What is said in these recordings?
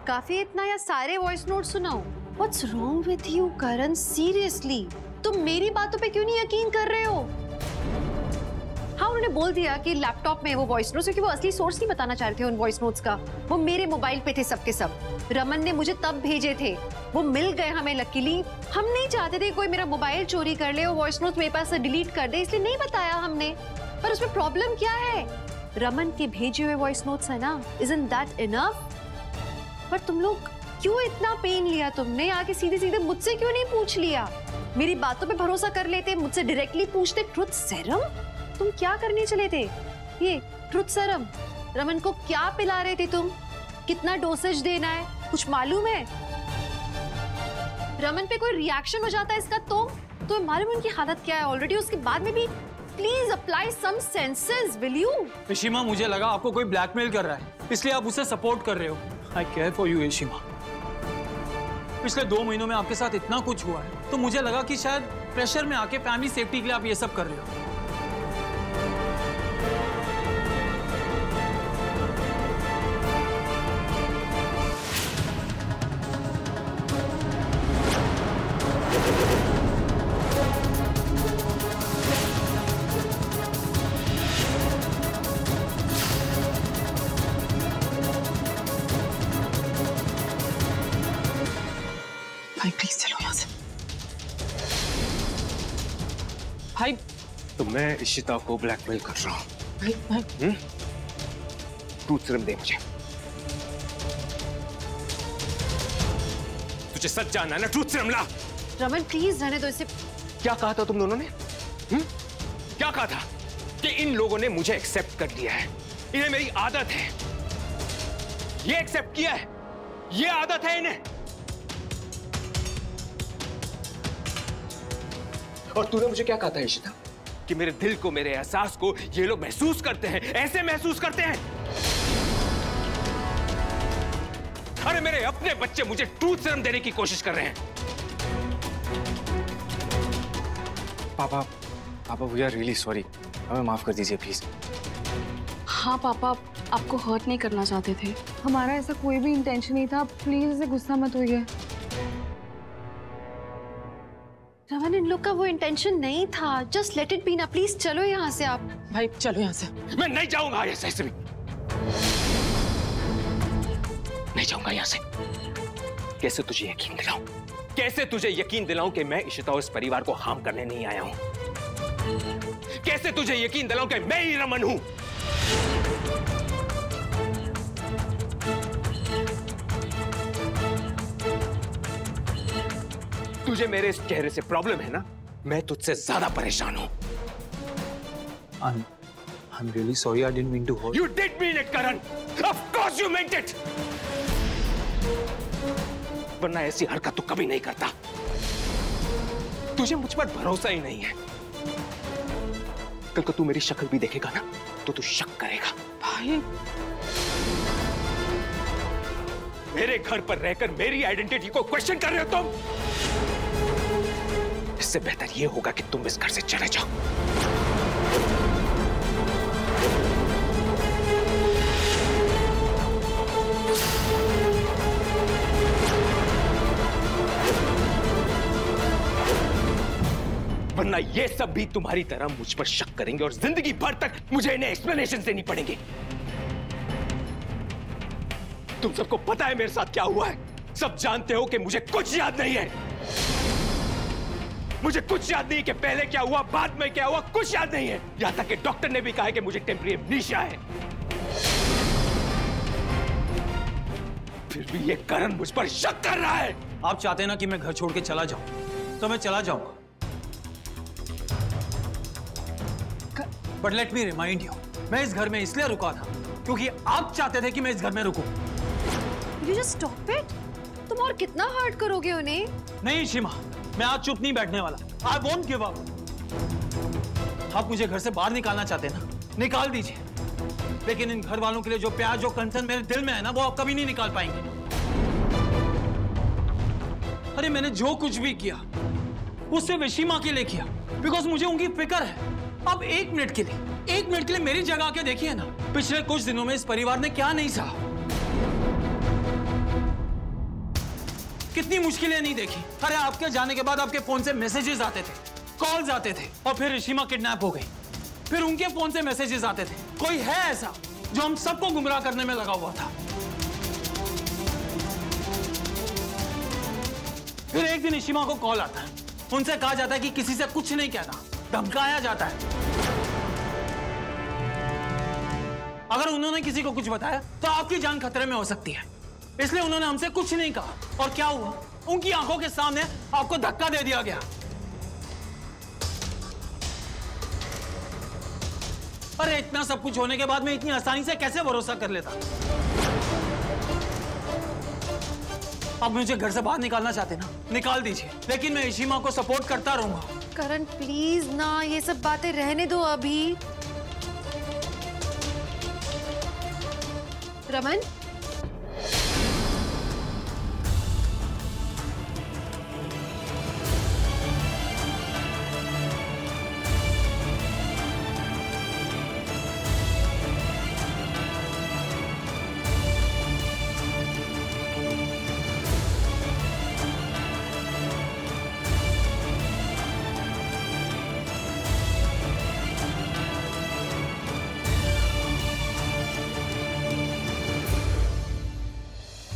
काफी इतना या सारे वॉइस नोट सुनाओ? What's wrong with you, Karan? Seriously, तुम मेरी बातों पे क्यों नहीं यकीन कर रहे हो? हाँ, उन्होंने बोल दिया कि लैपटॉप में वो वॉइस नोट्स, क्योंकि वो असली सोर्स नहीं बताना चाह रहे थे उन वॉइस नोट्स का। वो मेरे मोबाइल पे थे सबके सब। रमन ने मुझे तब भेजे थे, वो मिल गए हमें लकीली। हम नहीं चाहते थे कोई मेरा मोबाइल चोरी कर ले और वॉइस नोट्स मेरे पास से डिलीट कर दे, इसलिए नहीं बताया हमने। पर उसमें प्रॉब्लम क्या है? रमन के भेजे हुए वॉइस नोट्स है ना, isn't that enough? पर तुम लोग क्यों इतना पेन लिया? तुमने आके सीधे सीधे मुझसे क्यों नहीं पूछ लिया? मेरी बातों पे भरोसा कर लेते, मुझसे डायरेक्टली पूछते। Truth serum? तुम क्या करने चले थे? ये ट्रुथ सेरम रमन को क्या पिला रहे थे तुम? कितना डोसेज देना है कुछ मालूम है? रमन पे कोई रिएक्शन हो जाता है इसका तो मालूम उनकी हालत क्या है ऑलरेडी। उसके बाद में भी please apply some senses, will you? Yashima, मुझे लगा आपको कोई ब्लैकमेल कर रहा है, इसलिए आप उसे सपोर्ट कर रहे हो। आई केयर फॉर यू यशिमा। पिछले 2 महीनों में आपके साथ इतना कुछ हुआ है, तो मुझे लगा कि शायद प्रेशर में आके फैमिली सेफ्टी के लिए आप ये सब कर रहे हो। भाई प्लीज चलो यहाँ से। भाई तो मैं इशिता को ब्लैकमेल कर रहा हूँ। भाई ट्रूथ सीरम दे मुझे। तुझे सच जानना है ना? ट्रूथ सीरम ला। रमन प्लीज रहने दो इसे। क्या कहा था तुम दोनों ने? क्या कहा था? कि इन लोगों ने मुझे एक्सेप्ट कर लिया है, इन्हें मेरी आदत है। ये एक्सेप्ट किया है, ये आदत है इन्हें। और तूने मुझे क्या कहा था इशिता? कि मेरे दिल को, मेरे एहसास को ये लोग महसूस करते हैं, ऐसे महसूस करते हैं। अरे मेरे अपने बच्चे मुझे ट्रूथ सीरम देने की कोशिश कर रहे हैं। पापा वी आर रियली सॉरी, हमें माफ कर दीजिए प्लीज। हाँ पापा, आपको हर्ट नहीं करना चाहते थे। हमारा ऐसा कोई भी इंटेंशन नहीं था, प्लीज ऐसे गुस्सा मत होइए। रमन, इन लोग का वो इंटेंशन नहीं था, जस्ट लेट इट बी ना। प्लीज चलो यहाँ से आप। भाई चलो यहाँ से। मैं नहीं जाऊंगा ऐसे भी, नहीं जाऊंगा यहाँ से। कैसे तुझे यकीन दिलाऊं? कैसे तुझे यकीन दिलाऊं कि मैं इशिता और इस परिवार को हार्म करने नहीं आया हूं? कैसे तुझे यकीन दिलाऊं कि मैं ही रमन हूं? तुझे मेरे इस चेहरे से प्रॉब्लम है ना? मैं तुझसे ज्यादा परेशान हूं। I'm really sorry, I didn't mean to hurt. You did mean it, Karan. Of course you meant it. वरना ऐसी हरकत तो कभी नहीं करता। तुझे मुझ पर भरोसा ही नहीं है। कल को तू मेरी शक्ल भी देखेगा ना, तो तू शक करेगा। भाई मेरे घर पर रहकर मेरी आइडेंटिटी को क्वेश्चन कर रहे हो तुम? इससे बेहतर यह होगा कि तुम इस घर से चले जाओ। वरना ये सब भी तुम्हारी तरह मुझ पर शक करेंगे और जिंदगी भर तक मुझे इन्हें एक्सप्लेनेशन देनी पड़ेंगी। तुम सबको पता है मेरे साथ क्या हुआ है। सब जानते हो कि मुझे कुछ याद नहीं है। मुझे कुछ याद नहीं कि पहले क्या हुआ, बाद में क्या हुआ, कुछ याद नहीं है। यहां तक कि डॉक्टर ने भी कहा है कि मुझे टेम्परेरी एमनीशिया है। फिर भी ये करण मुझ पर शक कर रहा है। आप चाहते ना कि मैं घर छोड़ के चला जाऊं, तो मैं चला जाऊंगा। But let me remind you, मैं इस घर में इसलिए रुका था क्योंकि आप चाहते थे कि मैं इस घर में रुकूं। You just stop it? तुम और कितना हर्ट करोगे उन्हें? नहीं शिमा, मैं आज चुप नहीं बैठने वाला। I won't give up. आप मुझे घर से बाहर निकालना चाहते हैं ना, निकाल दीजिए। लेकिन इन घर वालों के लिए जो प्यार, जो कंसर्न मेरे दिल में है ना, वो आप कभी नहीं निकाल पाएंगे। अरे मैंने जो कुछ भी किया उससे विशिमा के लिए किया, बिकॉज मुझे उनकी फिक्र है। अब एक मिनट के लिए मेरी जगह आके देखिए ना, पिछले कुछ दिनों में इस परिवार ने क्या नहीं सहा। कितनी मुश्किलें नहीं देखी। अरे आपके जाने के बाद आपके फोन से मैसेजेस आते थे, कॉल्स आते थे, और फिर ऋषिमा किडनैप हो गई। फिर उनके फोन से मैसेजेस आते थे। कोई है ऐसा जो हम सबको गुमराह करने में लगा हुआ था? फिर एक दिन ऋषिमा को कॉल आता है, उनसे कहा जाता है कि किसी से कुछ नहीं कहना, धमकाया जाता है। अगर उन्होंने किसी को कुछ बताया तो आपकी जान खतरे में हो सकती है, इसलिए उन्होंने हमसे कुछ नहीं कहा। और क्या हुआ? उनकी आंखों के सामने आपको धक्का दे दिया गया। अरे इतना सब कुछ होने के बाद मैं इतनी आसानी से कैसे भरोसा कर लेता? आप मुझे घर से बाहर निकालना चाहते ना, निकाल दीजिए, लेकिन मैं ऋषिमा को सपोर्ट करता रहूंगा। करण प्लीज ना, ये सब बातें रहने दो अभी। रमन,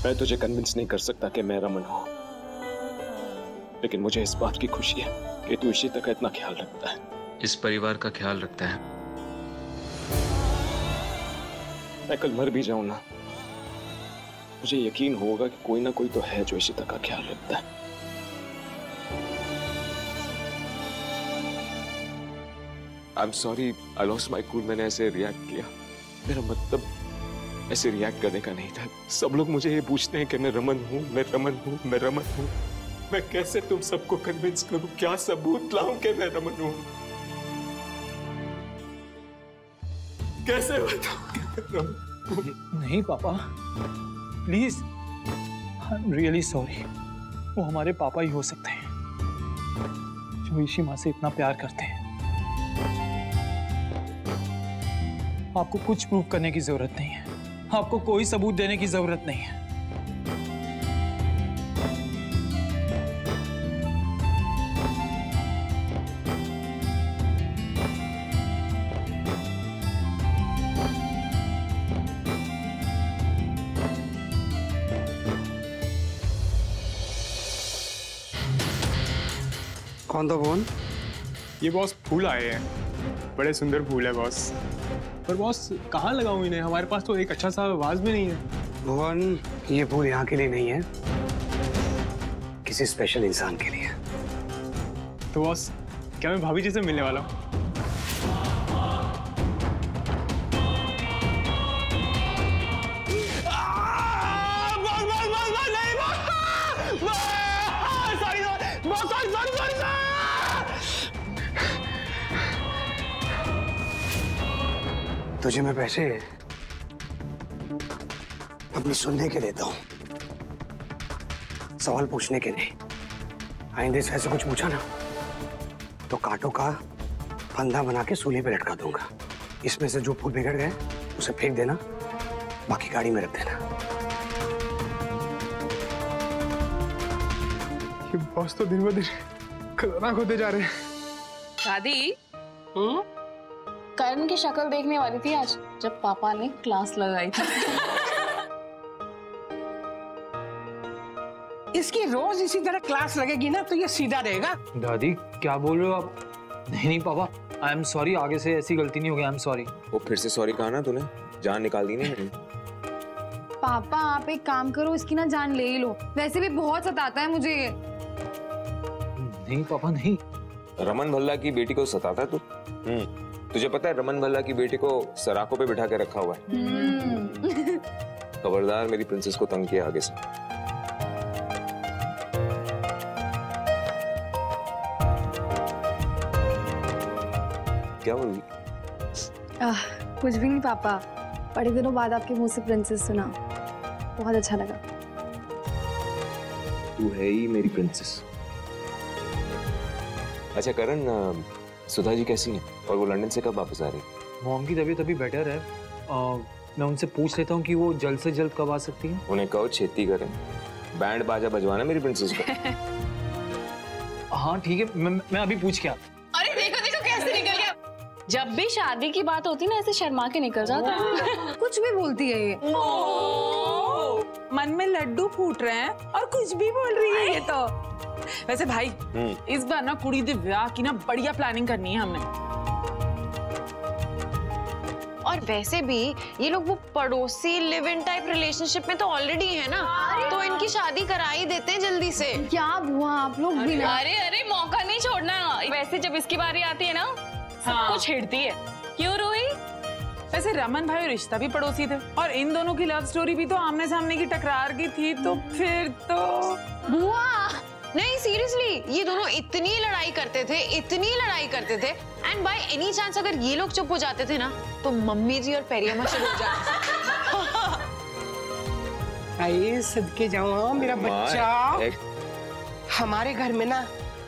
मैं तुझे कन्विंस नहीं कर सकता कि मैं रमन हूं, लेकिन मुझे इस बात की खुशी है कि तू इशिता का इतना ख्याल रखता है, इस परिवार का ख्याल रखता है। मैं कल मर भी जाऊं ना, मुझे यकीन होगा कि कोई ना कोई तो है जो इशिता का ख्याल रखता है। I am sorry, I lost my cool. मैंने ऐसे रिएक्ट किया, मेरा मतलब ऐसे रिएक्ट करने का नहीं था। सब लोग मुझे ये पूछते हैं कि मैं रमन हूँ, मैं रमन हूँ, मैं रमन हूँ। मैं कैसे तुम सबको कन्विंस करूं? क्या सबूत लाऊं कि मैं रमन हूँ? कैसे बताऊं कि मैं रमन हूं? नहीं पापा, please, I am really sorry. वो हमारे पापा ही हो सकते हैं जो ऋषिमा से इतना प्यार करते हैं। आपको कुछ प्रूव करने की जरूरत नहीं है, आपको कोई सबूत देने की जरूरत नहीं है। कौन था फोन? ये बॉस फूल आए हैं, बड़े सुंदर फूल है बॉस। पर बॉस कहाँ लगाऊं इन्हें? हमारे पास तो एक अच्छा सा वाज भी नहीं है। भुवन, ये फूल यहाँ के लिए नहीं है, किसी स्पेशल इंसान के लिए। तो बॉस, क्या मैं भाभी जी से मिलने वाला हूँ? तुझे मैं पैसे अपनी सुनने के देता हूँ, सवाल पूछने के नहीं। आइंदे से ऐसे कुछ पूछा ना तो कांटों का फंदा बना के सूली पे लटका दूंगा। इसमें से जो फूल बिगड़ गए उसे फेंक देना, बाकी गाड़ी में रख देना। ये बॉस तो दिन ब दिन खतरनाक होते जा रहे हैं। दादी, करण की शक्ल देखने वाली थी आज जब पापा ने क्लास लगाई थी। इसकी रोज इसी तरह क्लास लगेगी ना तो ये सीधा रहेगा। दादी क्या बोल रहे हो आप? नहीं पापा, आई एम सॉरी, आगे से ऐसी गलती नहीं होगी। I am sorry. वो फिर से सॉरी कहा ना तूने, जान निकाल दी नहीं। पापा आप एक काम करो, इसकी ना जान ले ही लो, वैसे भी बहुत सताता है मुझे ये। नहीं पापा नहीं। रमन भल्ला की बेटी को सताता है तू? तुझे पता है रमन भल्ला की बेटी को सराखों पे बिठा के रखा हुआ है। खबरदार मेरी प्रिंसेस को तंग किया आगे से। क्या बोली? कुछ भी नहीं पापा, बड़े दिनों बाद आपके मुंह से प्रिंसेस सुना, बहुत अच्छा लगा। तू है ही मेरी प्रिंसेस। अच्छा करण, सुधा जी कैसी हैं? और वो लंदन से कब वापस आ रही? मॉम की तबीयत अभी बेटर है। मैं उनसे पूछ लेता हूँ कि वो जल्द से जल्द कब आ सकती है। उन्हें कहो छेती करें, बैंड बाजा बजवाना मेरी प्रिंसेस को। हाँ ठीक है, मैं अभी पूछ के आता। अरे देखो देखो कैसे निकल गया। जब भी शादी की बात होती ना ऐसे शर्मा के निकल जाता है। कुछ भी बोलती है ये। मन में लड्डू फूट रहे हैं और कुछ भी बोल रही है ये तो। वैसे भाई इस बार ना कुड़ी दे ब्याह की ना बढ़िया प्लानिंग करनी है हमने। और वैसे भी ये लोग वो पड़ोसी लिव इन टाइप रिलेशनशिप में तो ऑलरेडी है ना, तो इनकी शादी करा ही देते हैं जल्दी से। क्या बुआ आप लोग भी ना। अरे अरे मौका नहीं छोड़ना। वैसे जब इसकी बारी आती है ना सबको छेड़ती है। क्यों रोई? वैसे रमन भाई और रिश्ता भी पड़ोसी थे और इन दोनों की लव स्टोरी भी तो आमने सामने की टकरार की थी, तो फिर तो बुआ नहीं सीरियसली, ये दोनों इतनी लड़ाई करते थे, इतनी लड़ाई करते थे, एंड बाय एनी चांस अगर ये लोग चुप हो जाते थे ना तो मम्मी जी और पेरियम्मा शुरू हो जाते। आइए सदके जाओ मेरा बच्चा। हमारे घर में ना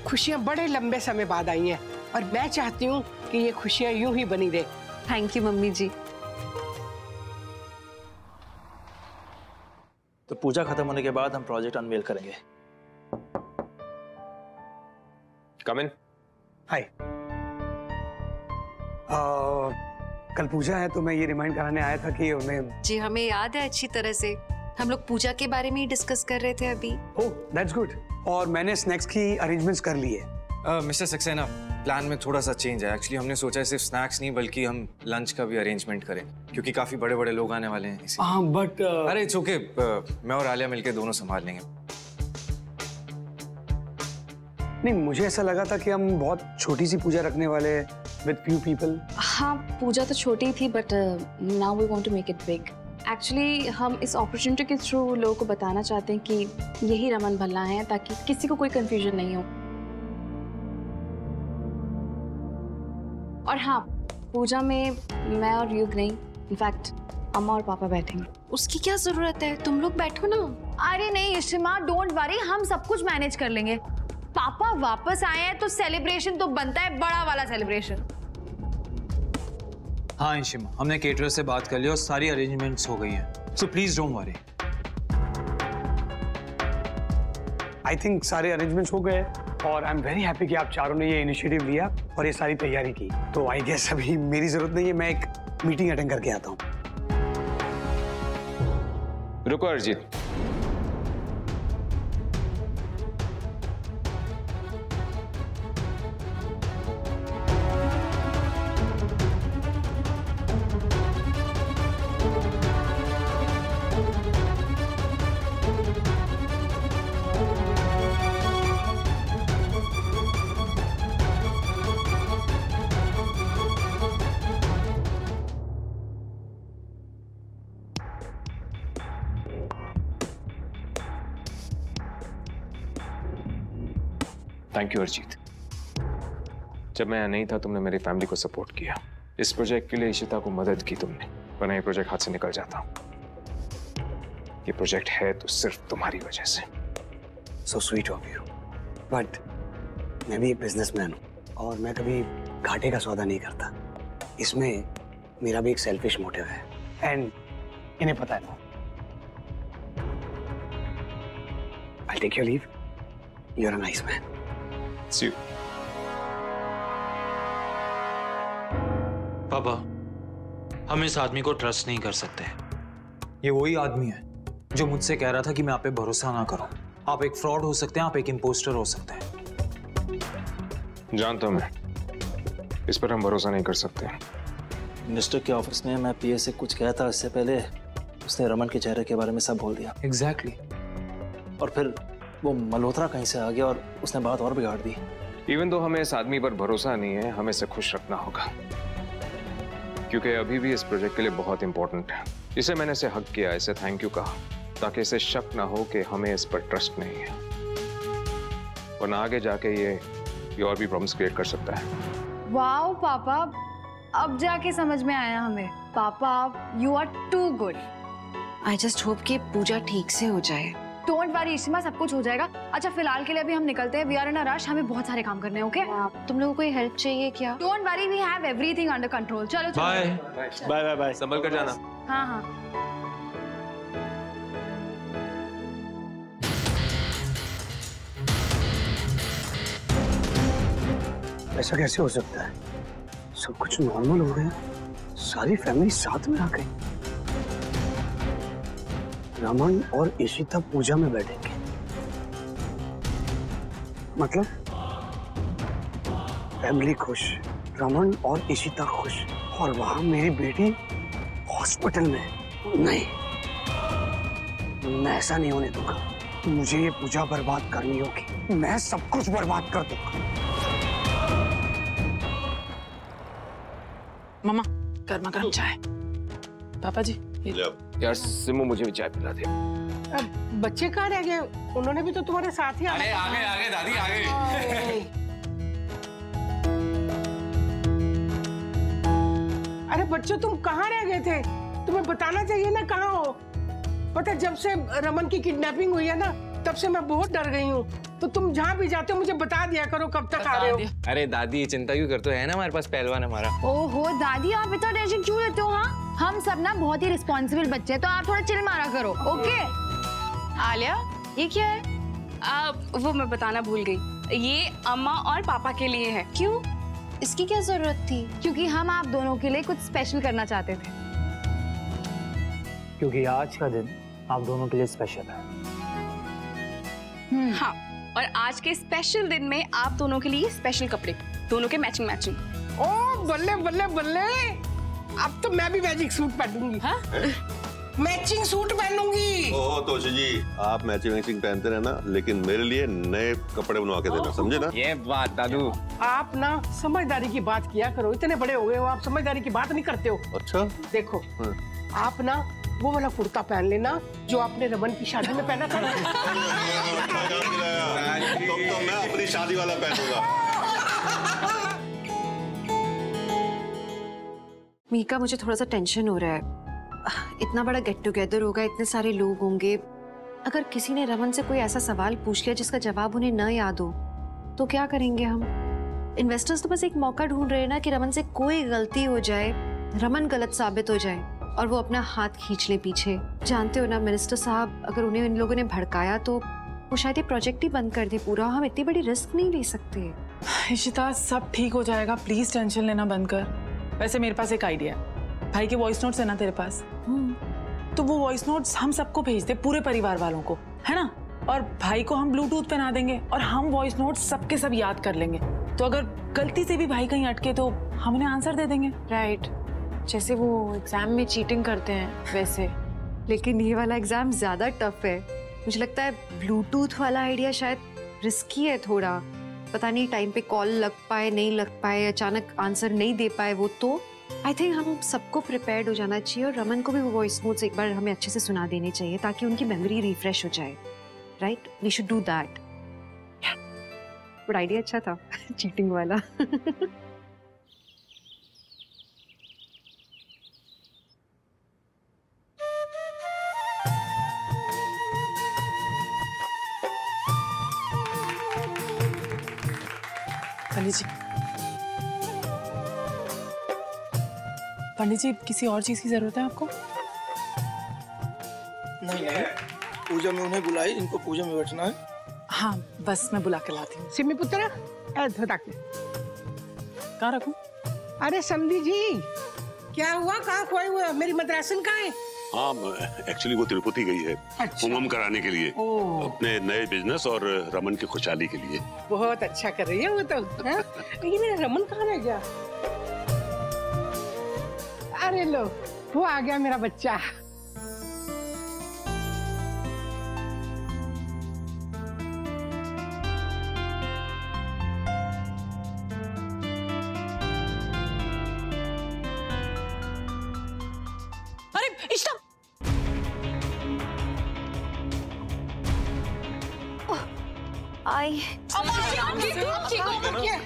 खुशियां बड़े लंबे समय बाद आई हैं और मैं चाहती हूँ कि ये खुशियां यूं ही बनी रहे। थैंक यू मम्मी जी। तो पूजा खत्म होने के बाद हम प्रोजेक्ट अनवेल करेंगे। कम इन। हाय। कल पूजा है तो मैं ये रिमाइंड कराने आया था कि उन्हें। जी हमें याद है अच्छी तरह से, हम लोग पूजा के बारे में ही डिस्कस कर रहे थे अभी। Oh that's good. और मैंने स्नैक्स की अरेंजमेंट्स कर ली है। मिस्टर सक्सेना, प्लान में थोड़ा सा चेंज है। एक्चुअली हमने सोचा है सिर्फ स्नैक्स नहीं बल्कि हम लंच का भी अरेंजमेंट करें, क्योंकि काफी बड़े बड़े लोग आने वाले हैं। हाँ बट अरे इट्स ओके, मैं और आलिया मिलके दोनों संभाल लेंगे। नहीं, मुझे ऐसा लगा था कि हम बहुत छोटी सी पूजा रखने वाले विद फ्यू पीपल। हाँ पूजा तो छोटी थी but now we want to make it big. Actually हम इस अपॉर्चुनिटी के थ्रू लोगों को बताना चाहते हैं कि यही रमन भल्ला है, ताकि किसी को कोई कंफ्यूजन नहीं हो। और हाँ, पूजा में मैं और युग नहीं, इनफैक्ट अम्मा और पापा बैठेंगे। उसकी क्या जरूरत है, तुम लोग बैठो ना। अरे नहीं इशिमा, डोंट वरी, हम सब कुछ मैनेज कर लेंगे। पापा वापस आए हैं तो सेलिब्रेशन तो बनता है, बड़ा वाला सेलिब्रेशन। हाँ इशिमा, हमने केटरर से बात कर ली और सारी अरेंजमेंट्स हो गई हैं, so please don't worry. I think सारे अरेंजमेंट्स हो गए और आई एम वेरी हैप्पी कि आप चारों ने ये इनिशिएटिव लिया और ये सारी तैयारी की। तो आई गेस अभी मेरी जरूरत नहीं है, मैं एक मीटिंग अटेंड करके आता हूँ। रुको अर्जित, थैंक यू अर्जित। जब मैं यहाँ नहीं था तुमने मेरी फैमिली को सपोर्ट किया। इस प्रोजेक्ट के लिए इशिता को मदद की तुमने, वरना ये प्रोजेक्ट हाथ से निकल जाता। ये प्रोजेक्ट है तो सिर्फ तुम्हारी वजह से। So sweet of you, but मैं भी एक बिजनेसमैन हूँ और मैं कभी घाटे का सौदा नहीं करता। इसमें मेरा भी एक सेल्फिश मोटिव है एंड इन्हें पता है ना। I'll take your leave. You're a nice man. See you. पापा, हम इस आदमी को ट्रस्ट नहीं कर सकते। ये वही आदमी है जो मुझसे कह रहा था कि मैं आप पे भरोसा ना करूं। आप एक फ्रॉड हो सकते हैं, आप एक इम्पोस्टर हो सकते हैं। जानता हूं मैं, इस पर हम भरोसा नहीं कर सकते। मिनिस्टर के ऑफिस में मैं पीए से कुछ कहा था, इससे पहले उसने रमन के चेहरे के बारे में सब बोल दिया। एग्जैक्टली। और फिर वो मल्होत्रा कहीं से आ गया और उसने बात और बिगाड़ दी। इवन तो हमें इस आदमी पर भरोसा नहीं है, हमें इसे खुश रखना होगा, क्योंकि अभी भी इस प्रोजेक्ट के लिए बहुत इंपॉर्टेंट है। इसे मैंने इसे हक किया, इसे थैंक यू कहा, ताकि इसे शक ना हो कि हमें इस पर ट्रस्ट नहीं है, वरना आगे जाके ये और भी प्रॉब्लम्स क्रिएट कर सकता है। वाओ पापा, अब जाके समझ में आया हमें। पापा you are too good. I just hope कि पूजा ठीक से हो जाए। डोंट वरी इशिमा, सब कुछ हो जाएगा। अच्छा फिलहाल के लिए अभी हम निकलते हैं, we are in a rush, हमें बहुत सारे काम करने हैं। ओके तुम लोगों को कोई हेल्प चाहिए क्या? Don't worry, we have everything under control. चलो चलो। बाय बाय बाय बाय, संभल कर जाना। हाँ हाँ। ऐसा कैसे हो सकता है? सब कुछ नॉर्मल हो गया, सारी फैमिली साथ में आ गई। रमन और इशिता पूजा में बैठेंगे, मतलब फैमिली खुश, रमन और इशिता खुश, और वहां मेरी बेटी हॉस्पिटल में। नहीं, मैं ऐसा नहीं होने दूंगा। मुझे ये पूजा बर्बाद करनी होगी, मैं सब कुछ बर्बाद कर दूंगा। मामा गर्मा गर्म चाय। पापा जी यार सिमू मुझे भी चाय पिला दे। अब बच्चे कहाँ रह गए? उन्होंने भी तो तुम्हारे साथ ही अरे आगे आगे दादी आगे। अरे बच्चों, तुम कहाँ रह गए थे? तुम्हें बताना चाहिए ना कहाँ हो। पता है, जब से रमन की किडनैपिंग हुई है ना, तब से मैं बहुत डर गई हूँ। तो तुम जहाँ भी जाते हो मुझे बता दिया करो कब तक आ रहे हो। अरे दादी चिंता क्यों करते हो, है ना हमारे पास पहलवान हमारा। ओहो दादी, आप इतना टेंशन क्यों लेते हो? हाँ, हम सब ना बहुत ही रिस्पॉन्सिबल बच्चे हैं, तो आप थोड़ा चिल मारा करो। ओके आलिया, ये क्या है? वो मैं बताना भूल गई, ये अम्मा और पापा के लिए है। क्यों? इसकी क्या जरूरत थी? क्योंकि हम आप दोनों के लिए कुछ स्पेशल करना चाहते थे। क्योंकि आज का दिन आप दोनों के लिए स्पेशल है। हाँ, और आज के स्पेशल दिन में आप दोनों के लिए स्पेशल कपड़े, दोनों के मैचिंग मैचिंग। ओ बल्ले बल्ले बल्ले, अब तो मैं भी मैजिक सूट पहनूंगी। हाँ? Matching suit पहनूंगी। ओह तोशी जी, आप मैचिंग पहनते रहना, लेकिन मेरे लिए नए कपड़े बनवा के देना, समझे ना? ये बात दादू। आप ना समझदारी की बात किया करो, इतने बड़े हो गए हो, आप समझदारी की बात नहीं करते हो। अच्छा देखो, आप ना वो वाला कुर्ता पहन लेना जो आपने रमन की शादी में पहना था। तो मैं अपनी शादी वाला पहनूंगा। मीका, मुझे थोड़ा सा टेंशन हो रहा है। इतना बड़ा गेट टुगेदर होगा, इतने सारे लोग होंगे, अगर किसी ने रमन से कोई ऐसा सवाल पूछ लिया जिसका जवाब उन्हें न याद हो तो क्या करेंगे हम? इन्वेस्टर्स तो बस एक मौका ढूंढ रहे हैं ना कि रमन से कोई गलती हो जाए, रमन गलत साबित हो जाए और वो अपना हाथ खींच ले पीछे। जानते हो ना मिनिस्टर साहब, अगर उन्हें इन लोगों ने भड़काया तो वो शायद ये प्रोजेक्ट ही बंद कर दे पूरा। हम इतनी बड़ी रिस्क नहीं ले सकते। इशिता, सब ठीक हो जाएगा, प्लीज टेंशन लेना बंद कर। वैसे मेरे पास एक आइडिया है। भाई के वॉइस नोट्स है ना तेरे पास? तो वो वॉइस नोट्स हम सबको भेज दे, पूरे परिवार वालों को, है ना? और भाई को हम ब्लूटूथ पहना देंगे और हम वॉइस नोट्स सबके सब याद कर लेंगे। तो अगर गलती से भी भाई कहीं अटके तो हम उन्हें आंसर दे देंगे। राइट, जैसे वो एग्जाम में चीटिंग करते हैं वैसे। लेकिन ये वाला एग्जाम ज्यादा टफ है। मुझे लगता है ब्लूटूथ वाला आइडिया शायद रिस्की है थोड़ा। पता नहीं टाइम पे कॉल लग पाए, नहीं लग पाए, अचानक आंसर नहीं दे पाए वो तो। आई थिंक हम सबको प्रिपेयर्ड हो जाना चाहिए और रमन को भी वो वॉइस नोट्स एक बार हमें अच्छे से सुना देने चाहिए ताकि उनकी मेमोरी रिफ्रेश हो जाए। Right, we should do that. But idea अच्छा था चीटिंग वाला। पंडित जी, किसी और चीज की जरूरत है आपको? नहीं, पूजा में उन्हें बुलाई, इनको पूजा में बैठना है। हाँ, बस मैं बुला के लाती हूँ। सिमी पुत्र, कहाँ रखूं? अरे समधी जी, क्या हुआ? कहाँ खोए हुए? मेरी मद्रासन कहाँ है? हाँ, एक्चुअली वो तिरुपति गई है उमम कराने के लिए, अपने नए बिजनेस और रमन की खुशहाली के लिए। बहुत अच्छा कर रही है वो तो। लेकिन मेरा रमन कहाँ रह गया? अरे लो, वो आ गया मेरा बच्चा। अरे इशिता, आई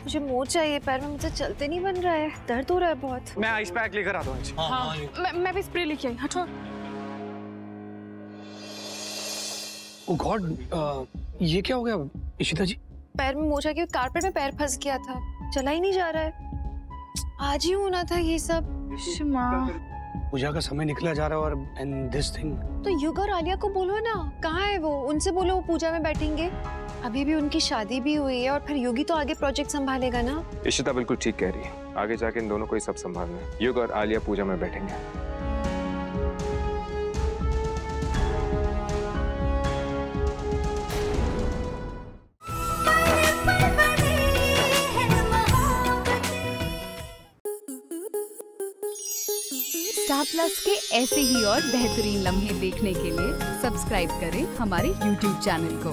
मुझे मोच चाहिए पैर में, मुझे चलते नहीं बन रहा है, दर्द हो रहा है बहुत। मैं आइस पैक लेकर आता हूँ। हाँ, मैं भी स्प्रे लेके आई। हटो। ओह गॉड, ये क्या हो गया इशिता जी? पैर में मोच आ गया, कारपेट में पैर फंस गया था, चला ही नहीं जा रहा है। आज ही होना था ये सब। पूजा का समय निकला जा रहा है और एंड दिस थिंग। तो युग और आलिया को बोलो ना, कहाँ है वो? उनसे बोलो वो पूजा में बैठेंगे। अभी भी उनकी शादी भी हुई है और फिर योगी तो आगे प्रोजेक्ट संभालेगा ना। इशिता बिल्कुल ठीक कह रही है, आगे जाके इन दोनों को ही सब संभालना है। युग और आलिया पूजा में बैठेंगे। स्टार प्लस के ऐसे ही और बेहतरीन लम्हे देखने के लिए सब्सक्राइब करें हमारे YouTube चैनल को।